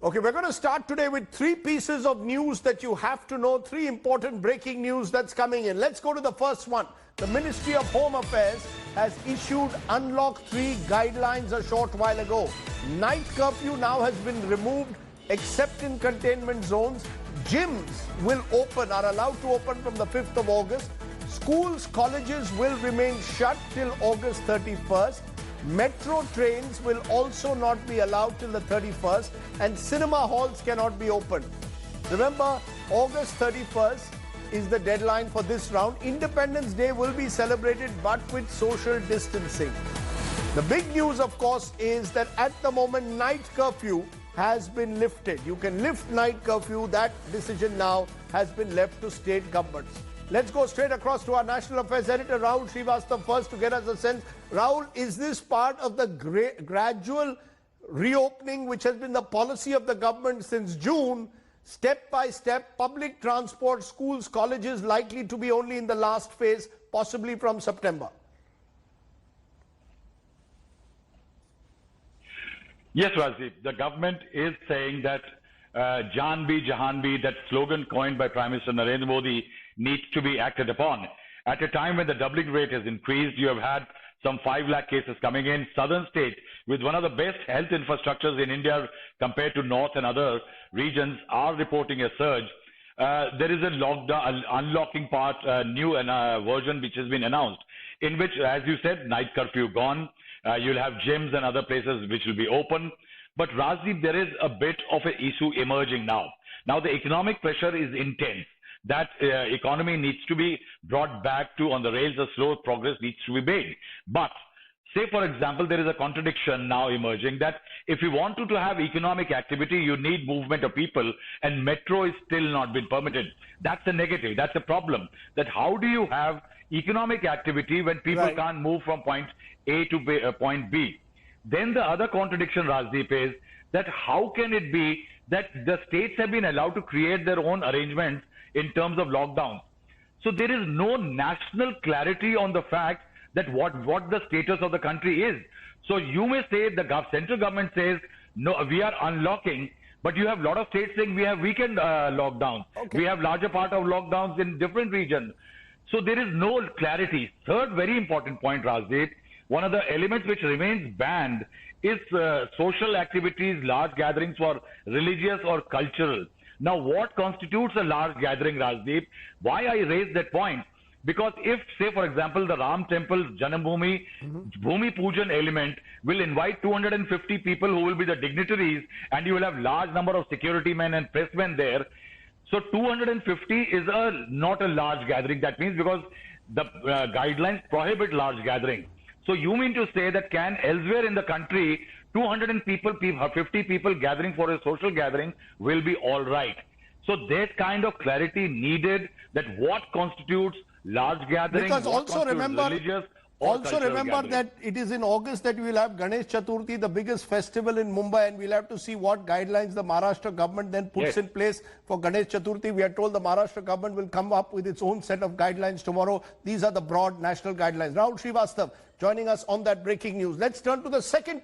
Okay, we're going to start today with three pieces of news that you have to know, three important breaking news that's coming in. Let's go to the first one. The Ministry of Home Affairs has issued Unlock 3 guidelines a short while ago. Night curfew now has been removed except in containment zones. Gyms are allowed to open from the 5th of August. Schools, colleges will remain shut till August 31st. Metro trains will also not be allowed till the 31st, and cinema halls cannot be opened. Remember, August 31st is the deadline for this round. Independence Day will be celebrated, but with social distancing. The big news, of course, is that at the moment, night curfew has been lifted. You can lift night curfew. That decision now has been left to state governments. Let's go straight across to our National Affairs editor, Rahul Srivastava, first to get us a sense. Rahul, is this part of the gradual reopening, which has been the policy of the government since June, step by step, public transport, schools, colleges likely to be only in the last phase, possibly from September? Yes, Rajiv. The government is saying that Jaan Bhi Jahan Bhi, that slogan coined by Prime Minister Narendra Modi, needs to be acted upon. At a time when the doubling rate has increased, you have had some 5 lakh cases coming in. Southern states, with one of the best health infrastructures in India compared to North and other regions, are reporting a surge. There is a lockdown, unlocking part, new version which has been announced, in which, as you said, night curfew gone. You'll have gyms and other places which will be open. But Rajdeep, there is a bit of an issue emerging now. Now the economic pressure is intense. That economy needs to be brought back to on the rails. A slow progress needs to be made. But say, for example, there is a contradiction now emerging that if you want to have economic activity, you need movement of people, and metro is still not been permitted. That's a negative. That's a problem. That how do you have economic activity when people can't move from point A to point B? Then the other contradiction, Rajdeep, is that how can it be that the states have been allowed to create their own arrangements in terms of lockdown? So there is no national clarity on the fact that what the status of the country is. So you may say the central government says, no, we are unlocking, but you have a lot of states saying we have weekend lockdowns. Okay. We have larger part of lockdowns in different regions. So there is no clarity. Third very important point, Rajdeep, one of the elements which remains banned is social activities, large gatherings for religious or cultural. Now, what constitutes a large gathering, Rajdeep? Why I raise that point? Because if, say, for example, the Ram Temple, Janambhoomi, Bhumi Pujan element will invite 250 people who will be the dignitaries, and you will have large number of security men and pressmen there. So 250 is not a large gathering. That means because the guidelines prohibit large gathering. So you mean to say that can elsewhere in the country 250 people gathering for a social gathering will be all right? So there's kind of clarity needed that what constitutes large gathering, because also remember gathering. That it is in August that we will have Ganesh Chaturthi, the biggest festival in Mumbai, and we'll have to see what guidelines the Maharashtra government then puts in place for Ganesh Chaturthi. We are told the Maharashtra government will come up with its own set of guidelines tomorrow. These are the broad national guidelines. Rahul Srivastava joining us on that breaking news. Let's turn to the second